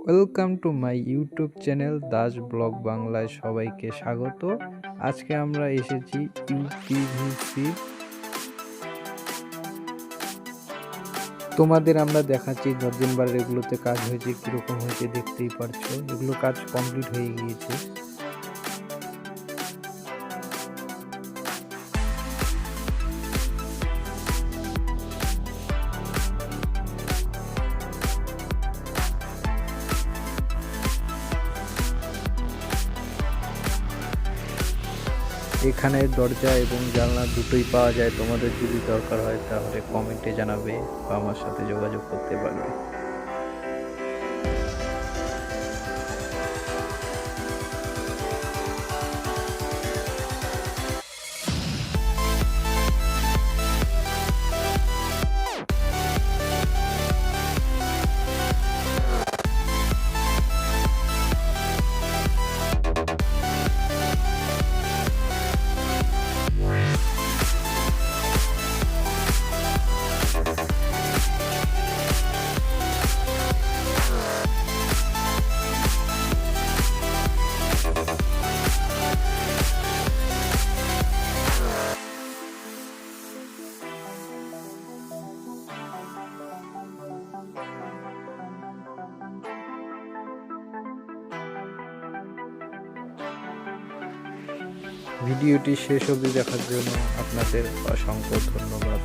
Welcome to my YouTube channel Das blog বাংলায় সবাইকে স্বাগত। আজকে আমরা এসেছি ইউপিভিসি। তোমাদের আমরা দেখাচ্ছি দর্জন বার এগুলোতে কাজ হয়েছে, কিরকম হয়েছে দেখতেই পারছো। এগুলো কাজ কমপ্লিট হয়ে গিয়েছে। এখানে দরজা এবং জানলা দুটোই পাওয়া যায়। তোমাদের যদি দরকার হয় তাহলে কমেন্টে জানাবে বা আমার সাথে যোগাযোগ করতে পারবে। ভিডিওটি শেষ অবধি দেখার জন্য আপনাদের অসংখ্য ধন্যবাদ।